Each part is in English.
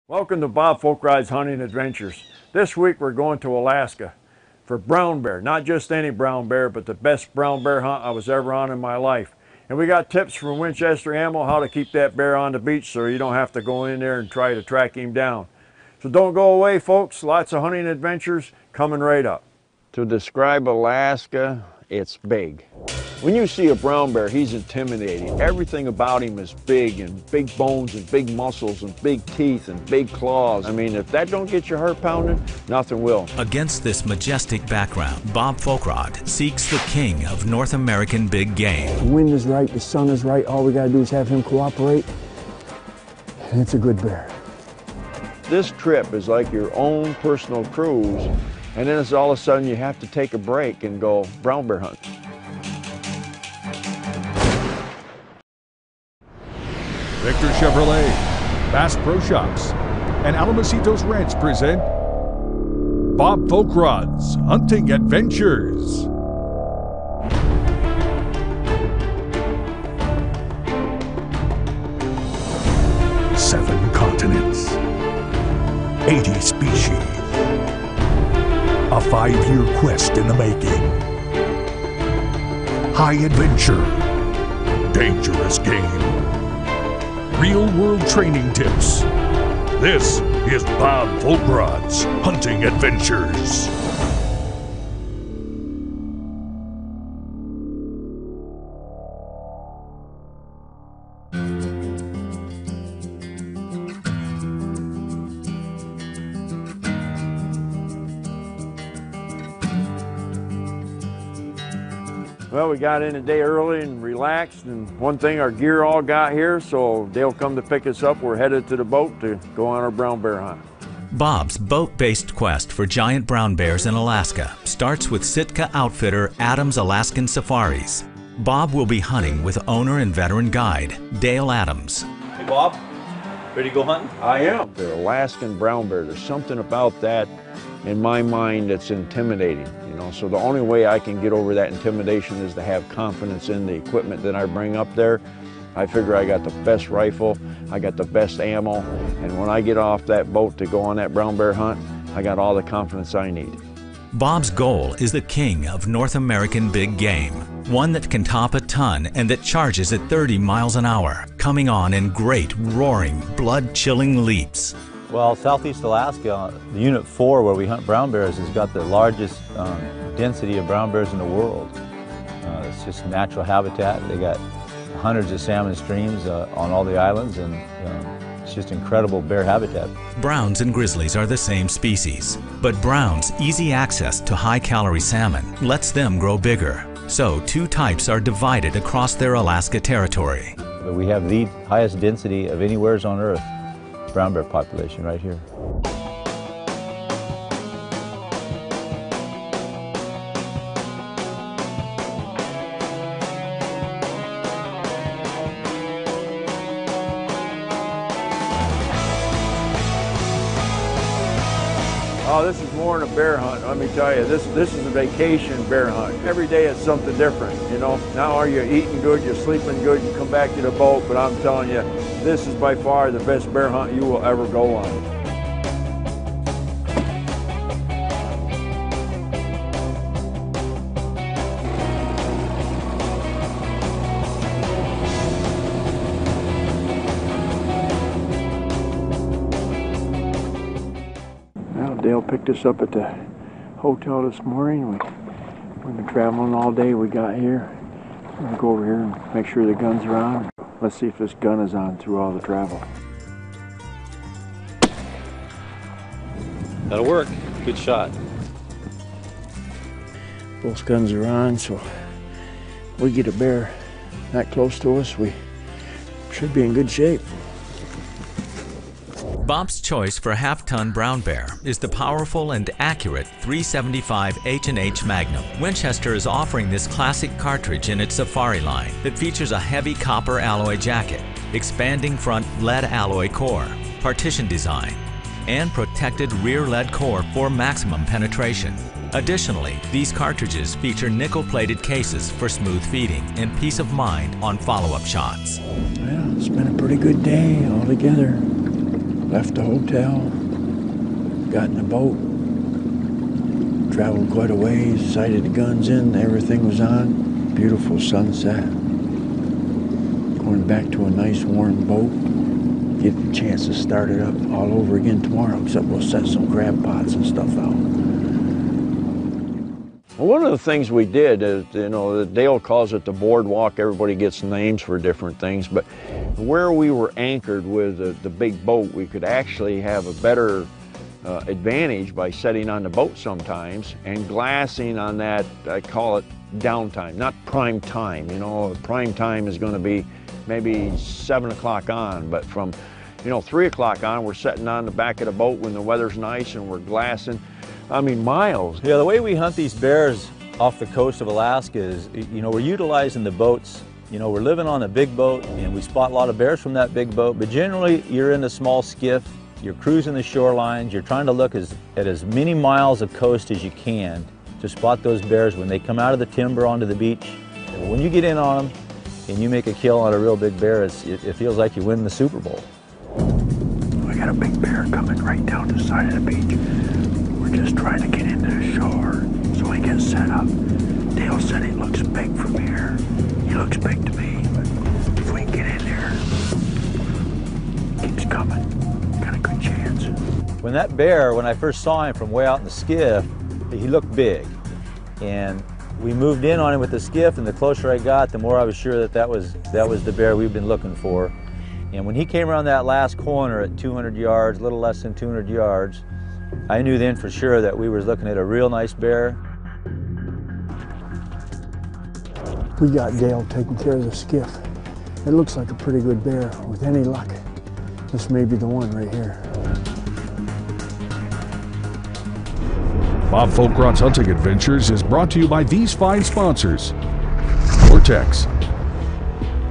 Welcome to Bob Folkride's Hunting Adventures. This week we're going to Alaska for brown bear. Not just any brown bear, but the best brown bear hunt I was ever on in my life. And we got tips from Winchester Ammo how to keep that bear on the beach so you don't have to go in there and try to track him down. So don't go away, folks. Lots of hunting adventures coming right up. To describe Alaska, it's big. When you see a brown bear, he's intimidating. Everything about him is big, and big bones and big muscles and big teeth and big claws. I mean, if that don't get your heart pounding, nothing will. Against this majestic background, Bob Folkride seeks the king of North American big game. The wind is right, the sun is right, all we gotta do is have him cooperate, and it's a good bear. This trip is like your own personal cruise, and then it's all of a sudden you have to take a break and go brown bear hunting. Victor Chevrolet, Bass Pro Shops, and Alamocitos Ranch present Bob Folkride's Hunting Adventures. Seven continents, 80 species, a 5-year quest in the making. High adventure, dangerous game. Real-world training tips. This is Bob Folkride's Hunting Adventures. Well, we got in a day early and relaxed, and one thing, our gear all got here, so they'll come to pick us up. We're headed to the boat to go on our brown bear hunt. Bob's boat-based quest for giant brown bears in Alaska starts with Sitka outfitter Adams Alaskan Safaris. Bob will be hunting with owner and veteran guide Dale Adams. Hey Bob, ready to go hunting? I am. The Alaskan brown bear, there's something about that in my mind that's intimidating. So the only way I can get over that intimidation is to have confidence in the equipment that I bring up there. I figure I got the best rifle, I got the best ammo, and when I get off that boat to go on that brown bear hunt, I got all the confidence I need. Bob's goal is the king of North American big game, one that can top a ton and that charges at 30 miles an hour, coming on in great, roaring, blood-chilling leaps. Well, Southeast Alaska, the Unit 4 where we hunt brown bears has got the largest density of brown bears in the world. It's just natural habitat. They got hundreds of salmon streams on all the islands, and it's just incredible bear habitat. Browns and grizzlies are the same species, but brown's easy access to high-calorie salmon lets them grow bigger. So two types are divided across their Alaska territory. We have the highest density of anywhere on Earth. Brown bear population right here. Oh, this is more than a bear hunt. Let me tell you, this is a vacation bear hunt. Every day is something different, Now are you eating good, you're sleeping good, you come back to the boat, but I'm telling you, this is by far the best bear hunt you will ever go on. Well, Dale picked us up at the hotel this morning. We've been traveling all day. We got here. We're gonna go over here and make sure the gun's are on. Let's see if this gun is on through all the travel. That'll work. Good shot. Both guns are on, so we get a bear that close to us, we should be in good shape. Bob's choice for half-ton brown bear is the powerful and accurate .375 H&H Magnum. Winchester is offering this classic cartridge in its Safari line that features a heavy copper alloy jacket, expanding front lead alloy core, partition design, and protected rear lead core for maximum penetration. Additionally, these cartridges feature nickel-plated cases for smooth feeding and peace of mind on follow-up shots. Well, it's been a pretty good day altogether. left the hotel, got in the boat, traveled quite a ways, sighted the guns in, everything was on. Beautiful sunset. Going back to a nice warm boat. Get a chance to start it up all over again tomorrow, except we'll set some crab pots and stuff out. Well, one of the things we did is, Dale calls it the boardwalk. Everybody gets names for different things, but where we were anchored with the big boat, we could actually have a better advantage by setting on the boat sometimes and glassing on that, I call it downtime, not prime time. Prime time is going to be maybe 7 o'clock on, but from 3 o'clock on, we're sitting on the back of the boat when the weather's nice and we're glassing, miles. Yeah, the way we hunt these bears off the coast of Alaska is, we're utilizing the boats. We're living on a big boat and we spot a lot of bears from that big boat, but generally you're in a small skiff, you're cruising the shorelines, you're trying to look at as many miles of coast as you can to spot those bears when they come out of the timber onto the beach. And when you get in on them and you make a kill on a real big bear, it feels like you win the Super Bowl. I got a big bear coming right down the side of the beach. We're just trying to get into the shore so we get set up. Dale said he looks big from here. He looks big to me, but if we can get in there, keeps coming. Got a good chance. When that bear, when I first saw him from way out in the skiff, he looked big. And we moved in on him with the skiff, and the closer I got, the more I was sure that was the bear we've been looking for. And when he came around that last corner at 200 yards, a little less than 200 yards, I knew then for sure that we were looking at a real nice bear. We got Dale taking care of the skiff. It looks like a pretty good bear. With any luck, this may be the one right here. Bob Folkrod's Hunting Adventures is brought to you by these fine sponsors: Vortex,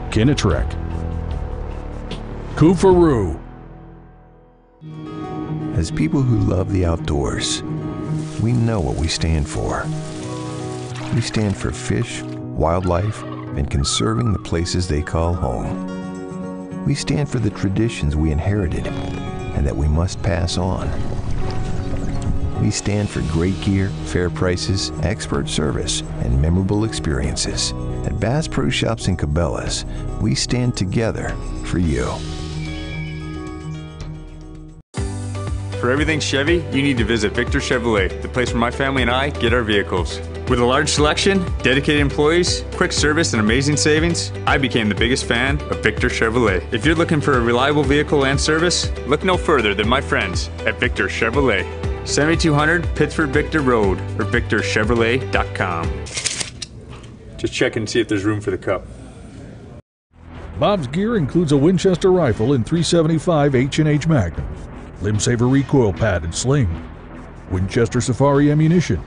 Kinatrek, Kufaru. As people who love the outdoors, we know what we stand for. We stand for fish, wildlife, and conserving the places they call home. We stand for the traditions we inherited and that we must pass on. We stand for great gear, fair prices, expert service, and memorable experiences. At Bass Pro Shops and Cabela's, we stand together for you. For everything Chevy, you need to visit Victor Chevrolet, the place where my family and I get our vehicles. With a large selection, dedicated employees, quick service, and amazing savings, I became the biggest fan of Victor Chevrolet. If you're looking for a reliable vehicle and service, look no further than my friends at Victor Chevrolet. 7200 Pittsford Victor Road or victorchevrolet.com. Just check and see if there's room for the cup. Bob's gear includes a Winchester rifle in .375 H&H Magnum, Limb Saver recoil pad and sling, Winchester Safari ammunition,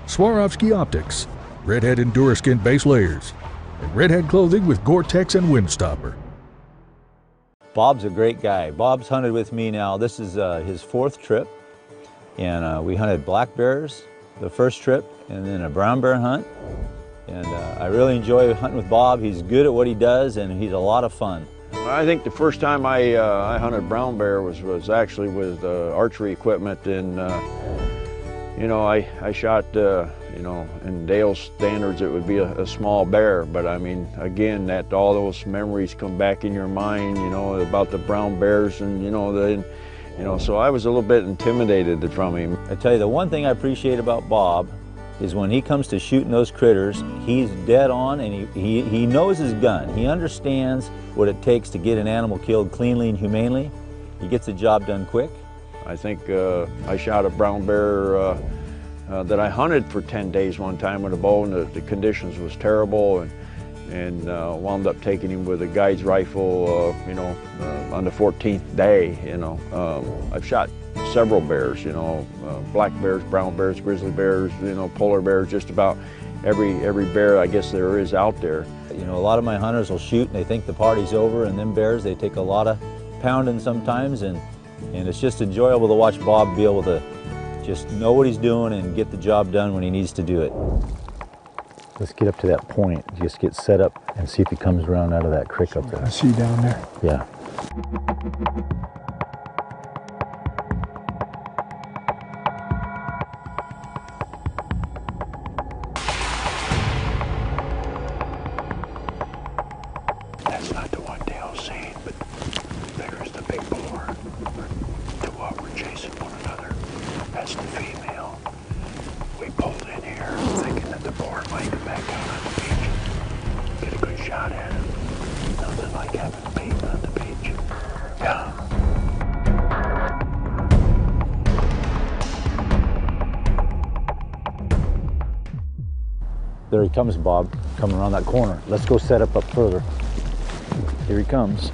Swarovski optics, Redhead Enduraskin base layers, and Redhead clothing with Gore-Tex and Windstopper. Bob's a great guy. Bob's hunted with me now. This is his 4th trip. And we hunted black bears the first trip, and then a brown bear hunt. And I really enjoy hunting with Bob. He's good at what he does, and he's a lot of fun. I think the first time I hunted brown bear was actually with archery equipment, and I shot in Dale's standards it would be a small bear, but I mean, again, that all those memories come back in your mind, about the brown bears, and so I was a little bit intimidated from him. I tell you, the one thing I appreciate about Bob is when he comes to shooting those critters, he's dead on, and he knows his gun. He understands what it takes to get an animal killed cleanly and humanely. He gets the job done quick. I think I shot a brown bear that I hunted for 10 days one time with a bow, and the conditions was terrible, and wound up taking him with a guide's rifle, on the 14th day. I've shot several bears, black bears, brown bears, grizzly bears, polar bears, just about every bear I guess there is out there. A lot of my hunters will shoot and they think the party's over, and them bears, they take a lot of pounding sometimes, and it's just enjoyable to watch Bob be able to just know what he's doing and get the job done when he needs to do it. Let's get up to that point, just get set up and see if he comes around out of that creek up there. I see down there. Yeah. There he comes, Bob, coming around that corner. Let's go set up further. Here he comes.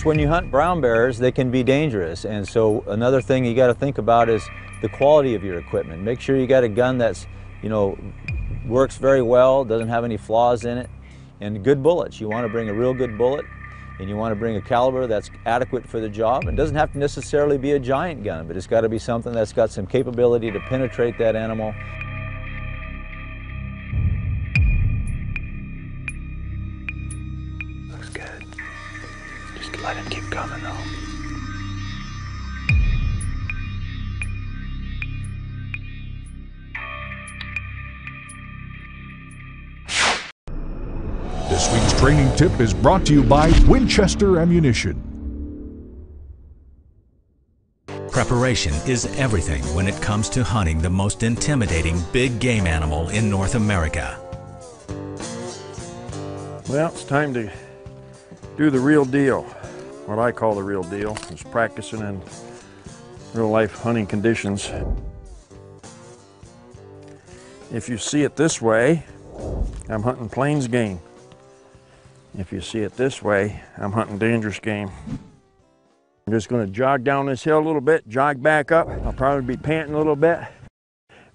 When you hunt brown bears, they can be dangerous, and so another thing you got to think about is the quality of your equipment. Make sure you got a gun that's, you know, works very well, doesn't have any flaws in it, and good bullets. You want to bring a real good bullet, and you want to bring a caliber that's adequate for the job. It doesn't have to necessarily be a giant gun, but it's got to be something that's got some capability to penetrate that animal. Looks good. Just let him keep coming though. This week's training tip is brought to you by Winchester Ammunition. Preparation is everything when it comes to hunting the most intimidating big game animal in North America. Well, it's time to do the real deal. What I call the real deal is practicing in real life hunting conditions. If you see it this way, I'm hunting plains game. If you see it this way, I'm hunting dangerous game. I'm just going to jog down this hill a little bit, jog back up. I'll probably be panting a little bit.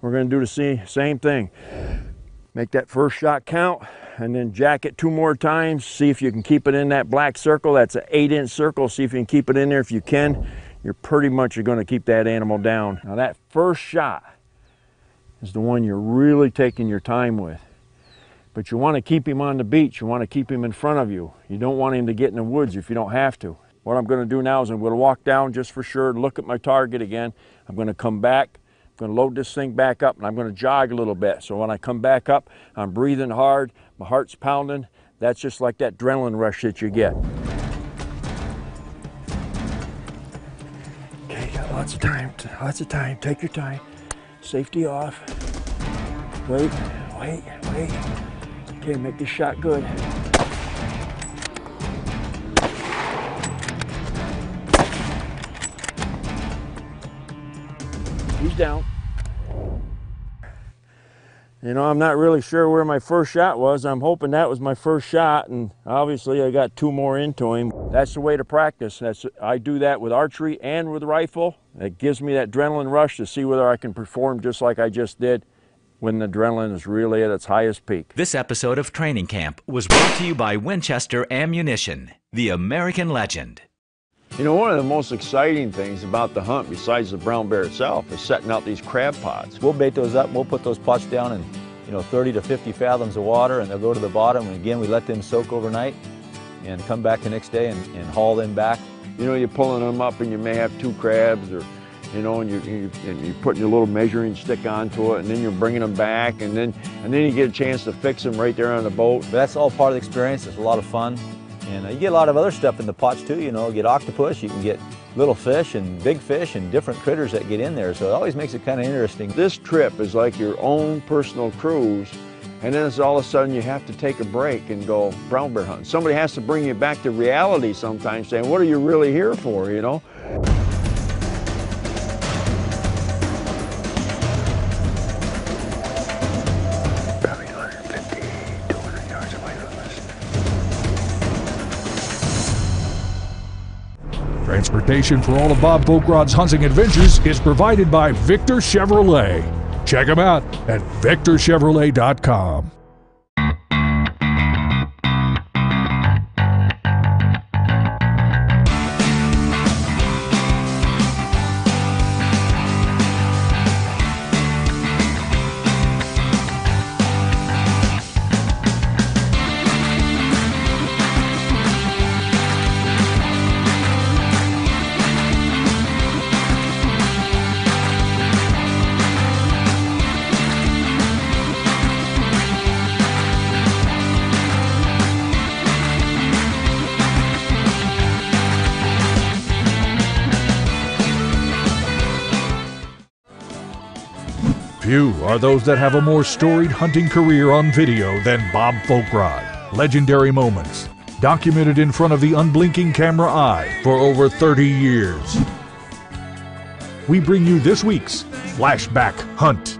We're going to do the same thing. Make that first shot count, and then jack it 2 more times. See if you can keep it in that black circle. That's an 8-inch circle. See if you can keep it in there. If you can, you're pretty much going to keep that animal down. Now that first shot is the one you're really taking your time with. But you want to keep him on the beach. You want to keep him in front of you. You don't want him to get in the woods if you don't have to. What I'm going to do now is I'm going to walk down just for sure, look at my target again. I'm going to come back. I'm going to load this thing back up, and I'm going to jog a little bit. So when I come back up, I'm breathing hard. My heart's pounding. That's just like that adrenaline rush that you get. Okay, got lots of time. Lots of time. Take your time. Safety off. Wait, wait, wait. Okay, make this shot good. He's down. You know, I'm not really sure where my first shot was. I'm hoping that was my first shot, and obviously I got 2 more into him. That's the way to practice. I do that with archery and with rifle. It gives me that adrenaline rush to see whether I can perform just like I just did when the adrenaline is really at its highest peak. This episode of Training Camp was brought to you by Winchester Ammunition, the American legend. You know, one of the most exciting things about the hunt, besides the brown bear itself, is setting out these crab pots. We'll bait those up. We'll put those pots down in, you know, 30 to 50 fathoms of water, and they'll go to the bottom. And again, we let them soak overnight and come back the next day and haul them back. You know, you're pulling them up and you may have 2 crabs, or you know, and you're putting your little measuring stick onto it, and then you're bringing them back, and then you get a chance to fix them right there on the boat. But that's all part of the experience. It's a lot of fun, and you get a lot of other stuff in the pots too. You know, you get octopus, you can get little fish and big fish and different critters that get in there, so it always makes it kind of interesting. This trip is like your own personal cruise, and then it's all of a sudden you have to take a break and go brown bear hunting. Somebody has to bring you back to reality sometimes, saying, what are you really here for, you know? Probably 150, 200 yards away from us. Transportation for all of Bob Folkrod's hunting adventures is provided by Victor Chevrolet. Check them out at victorchevrolet.com. Few are those that have a more storied hunting career on video than Bob Folkrod. Legendary moments, documented in front of the unblinking camera eye for over 30 years. We bring you this week's Flashback Hunt.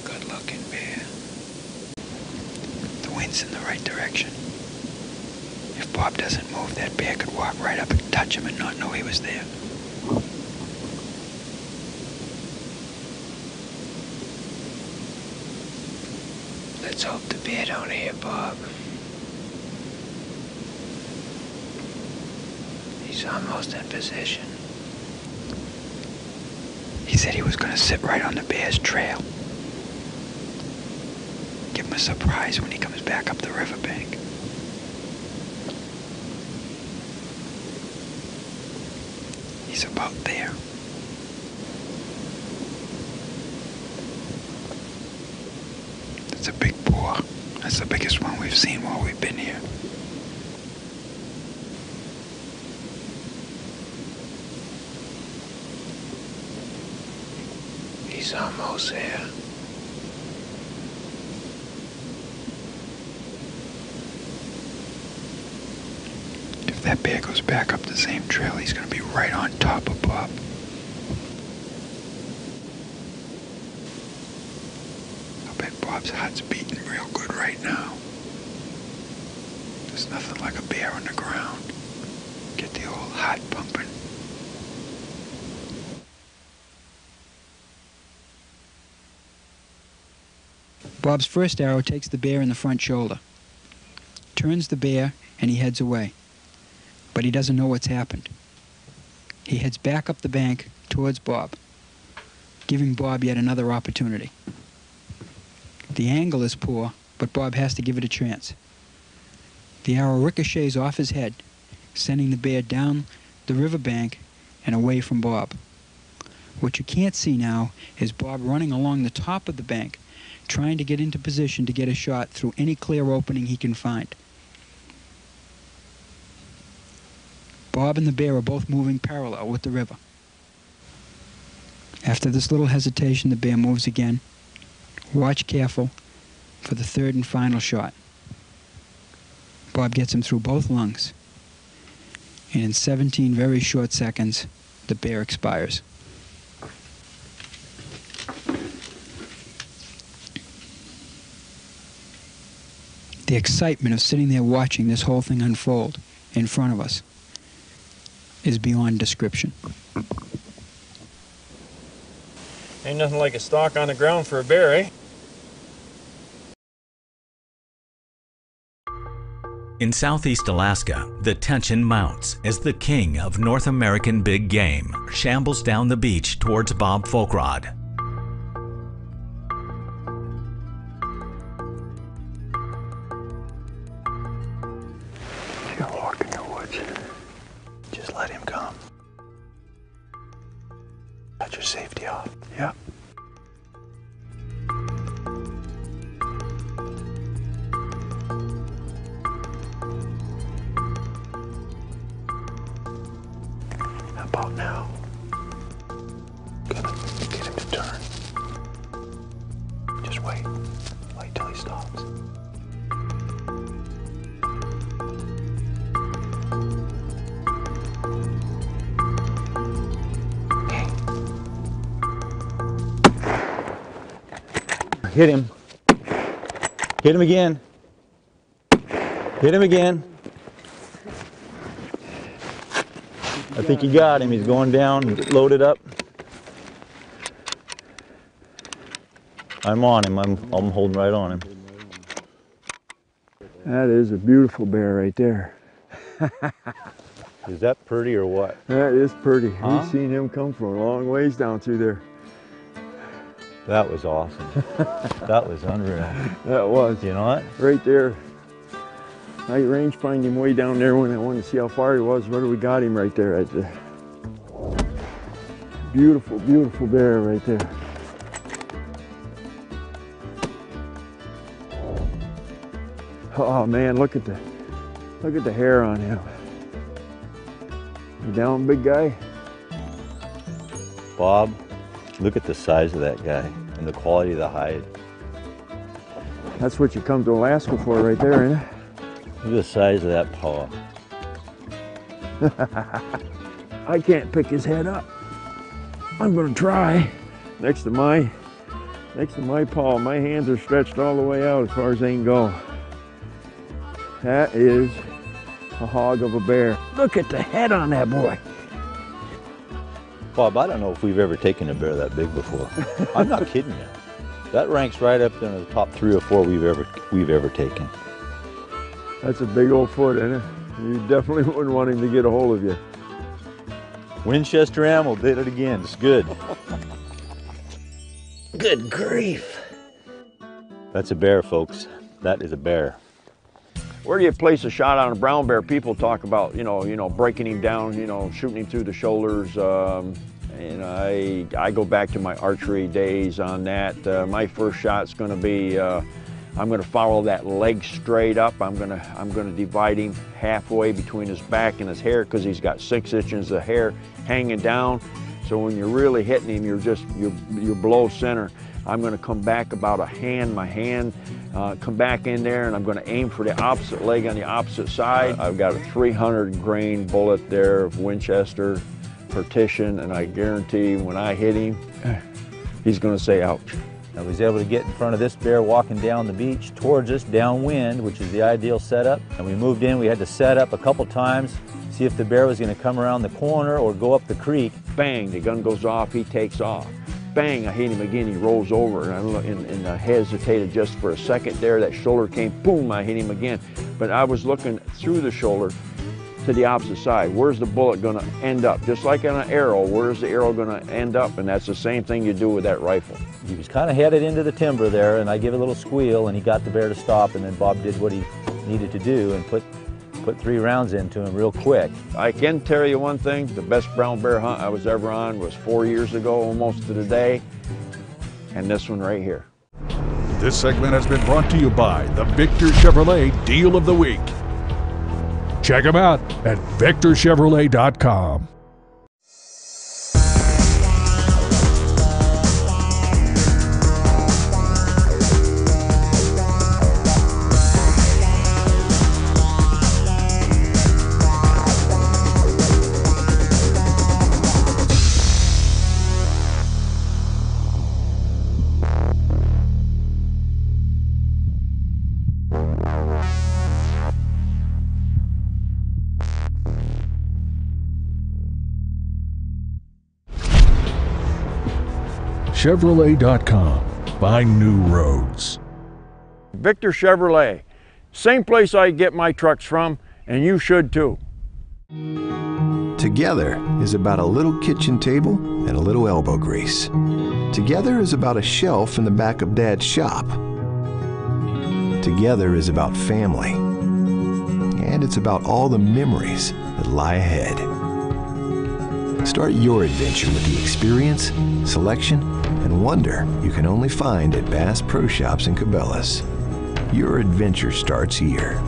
Good looking bear. The wind's in the right direction. If Bob doesn't move, that bear could walk right up and touch him and not know he was there. Let's hope the bear don't hear Bob. He's almost in position. He said he was going to sit right on the bear's trail. Give him a surprise when he comes back up the riverbank. He's about there. That's a big boar. That's the biggest one we've seen while we've been here. He's almost there. If that bear goes back up the same trail, he's going to be right on top of Bob. I bet Bob's heart's beating real good right now. There's nothing like a bear on the ground. Get the old heart pumping. Bob's first arrow takes the bear in the front shoulder, turns the bear, and he heads away. But he doesn't know what's happened. He heads back up the bank towards Bob, giving Bob yet another opportunity. The angle is poor, but Bob has to give it a chance. The arrow ricochets off his head, sending the bear down the riverbank and away from Bob. What you can't see now is Bob running along the top of the bank, trying to get into position to get a shot through any clear opening he can find. Bob and the bear are both moving parallel with the river. After this little hesitation, the bear moves again. Watch careful for the third and final shot. Bob gets him through both lungs, and in 17 very short seconds, the bear expires. The excitement of sitting there watching this whole thing unfold in front of us is beyond description. Ain't nothing like a stalk on the ground for a bear, eh? In southeast Alaska, the tension mounts as the king of North American big game shambles down the beach towards Bob Folkrod. If you're gonna walk in the woods, just let him come. Cut your safety off. Yep. How about now? Gonna get him to turn. Just wait. Wait till he stops. Hit him. Hit him again. Hit him again. I think you got him. He's going down, loaded up. I'm on him. I'm holding right on him. That is a beautiful bear right there. Is that pretty or what? That is pretty. Huh? We've seen him come from a long ways down through there. That was awesome. That was unreal. That was. You know what? Right there. I range find him way down there when I wanted to see how far he was. Where do we got him right there? Beautiful, beautiful bear right there. Oh man, look at the hair on him. You down, big guy? Bob, look at the size of that guy. and the quality of the hide. That's what you come to Alaska for right there, ain't it? Look at the size of that paw. I can't pick his head up. I'm gonna try. Next to my paw, my hands are stretched all the way out as far as they can go. That is a hog of a bear. Look at the head on that boy. Bob, I don't know if we've ever taken a bear that big before. I'm not kidding you. That ranks right up in the top 3 or 4 we've ever taken. That's a big old foot, isn't it? You definitely wouldn't want him to get a hold of you. Winchester Ammo did it again. It's good. Good grief. That's a bear, folks. That is a bear. Where do you place a shot on a brown bear? People talk about, you know, breaking him down, shooting him through the shoulders. And I go back to my archery days on that. My first shot's going to be, I'm going to follow that leg straight up. I'm going to divide him halfway between his back and his hair because he's got 6 inches of hair hanging down. So when you're really hitting him, you're below center. I'm going to come back about a hand, come back in there, and I'm going to aim for the opposite leg on the opposite side. I've got a 300 grain bullet there of Winchester partition, and I guarantee when I hit him, he's going to say ouch. I was able to get in front of this bear walking down the beach towards us downwind, which is the ideal setup. And we moved in, we had to set up a couple times, see if the bear was going to come around the corner or go up the creek. Bang, the gun goes off, he takes off. Bang, I hit him again, he rolls over, and I hesitated just for a second there. That shoulder came, boom, I hit him again. But I was looking through the shoulder to the opposite side. Where's the bullet gonna end up? Just like on an arrow, where's the arrow gonna end up? And that's the same thing you do with that rifle. He was kind of headed into the timber there, and I gave a little squeal, and he got the bear to stop, and then Bob did what he needed to do and put 3 rounds into him real quick. I can tell you one thing, the best brown bear hunt I was ever on was 4 years ago, almost to the day, and this one right here. This segment has been brought to you by the Victor Chevrolet Deal of the Week. Check them out at victorchevrolet.com. Chevrolet.com. Find new roads. Victor Chevrolet, same place I get my trucks from, and you should too. Together is about a little kitchen table and a little elbow grease. Together is about a shelf in the back of Dad's shop. Together is about family. And it's about all the memories that lie ahead. Start your adventure with the experience, selection, and wonder you can only find at Bass Pro Shops in Cabela's. Your adventure starts here.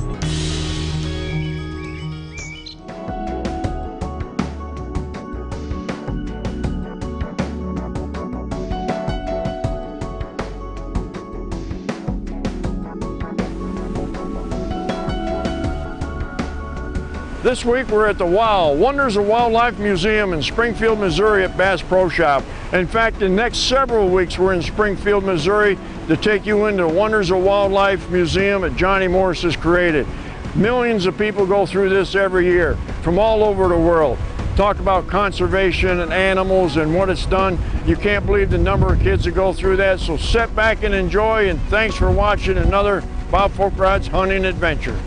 This week we're at the Wonders of Wildlife Museum in Springfield, Missouri at Bass Pro Shop. In fact, the next several weeks we're in Springfield, Missouri to take you into Wonders of Wildlife Museum that Johnny Morris has created. Millions of people go through this every year from all over the world. Talk about conservation and animals and what it's done. You can't believe the number of kids that go through that. So sit back and enjoy, and thanks for watching another Bob Folkrod's Hunting Adventure.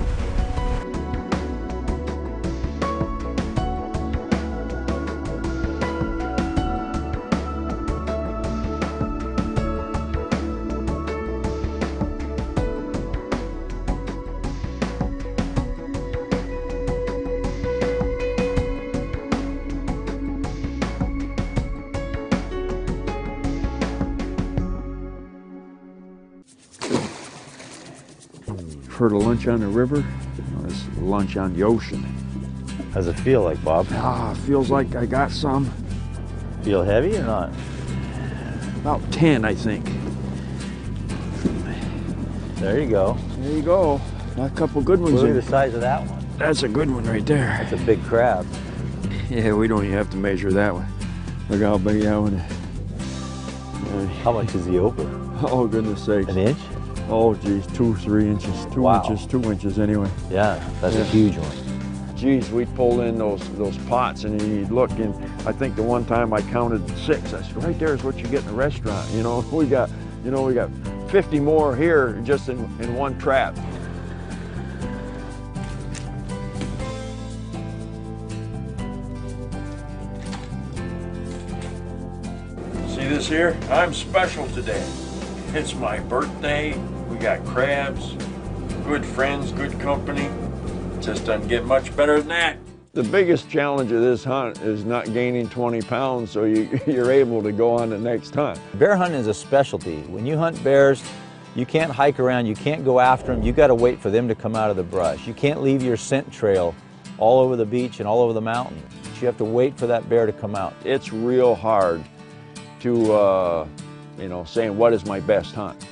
For the lunch on the river, it's lunch on the ocean. How's it feel like, Bob? Feels like I got some. Feel heavy or not? about 10, I think. There you go. There you go. Got a couple good ones Look in. at the size of that one. That's a good one right there. That's a big crab. Yeah, we don't even have to measure that one. Look how big that one is. How much is he over? Oh, goodness sakes. An inch? Oh, geez, 2, 3 inches. 2 Wow. inches, 2 inches anyway. Yeah, that's a huge one. Geez, we'd pull in those pots and you'd look, and I think the one time I counted 6. I said, right there is what you get in a restaurant. You know, we got 50 more here just in one trap. See this here? I'm special today. It's my birthday. We got crabs, good friends, good company. Just doesn't get much better than that. The biggest challenge of this hunt is not gaining 20 pounds so you're able to go on the next hunt. Bear hunting is a specialty. When you hunt bears, you can't hike around, you can't go after them, you got to wait for them to come out of the brush. You can't leave your scent trail all over the beach and all over the mountain. You have to wait for that bear to come out. It's real hard to, saying what is my best hunt.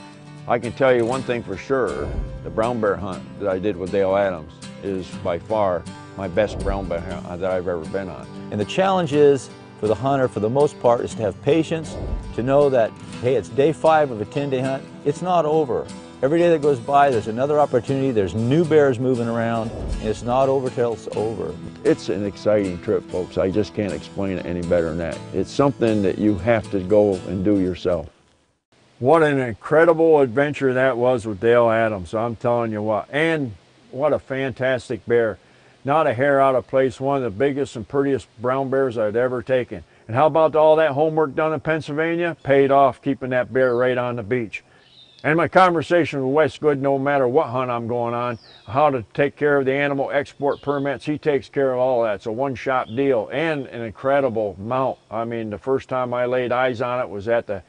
I can tell you one thing for sure, the brown bear hunt that I did with Dale Adams is by far my best brown bear hunt that I've ever been on. And the challenge is, for the hunter, for the most part, is to have patience, to know that, hey, it's day 5 of a 10-day hunt. It's not over. Every day that goes by, there's another opportunity, there's new bears moving around, and it's not over till it's over. It's an exciting trip, folks. I just can't explain it any better than that. It's something that you have to go and do yourself. What an incredible adventure that was with Dale Adams, I'm telling you what. And what a fantastic bear. Not a hair out of place, one of the biggest and prettiest brown bears I'd ever taken. And how about all that homework done in Pennsylvania? Paid off keeping that bear right on the beach. And my conversation with Wes Good, no matter what hunt I'm going on, how to take care of the animal export permits, he takes care of all that. It's a one-shot deal and an incredible mount. I mean, the first time I laid eyes on it was at the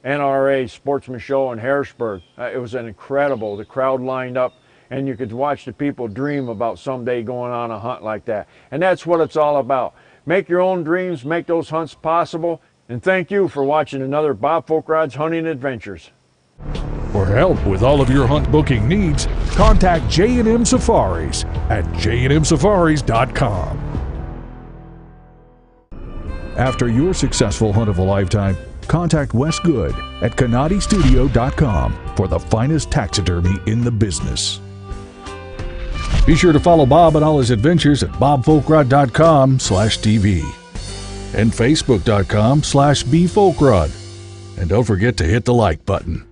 NRA Sportsman Show in Harrisburg. It was incredible. The crowd lined up and you could watch the people dream about someday going on a hunt like that. And that's what it's all about. Make your own dreams, make those hunts possible. And thank you for watching another Bob Folkrod's Hunting Adventures. For help with all of your hunt booking needs, contact J&M Safaris at jnmsafaris.com. After your successful hunt of a lifetime, contact Wes Good at canadistudio.com for the finest taxidermy in the business. Be sure to follow Bob and all his adventures at bobfolkrod.com/TV and facebook.com/bfolkrod. And don't forget to hit the like button.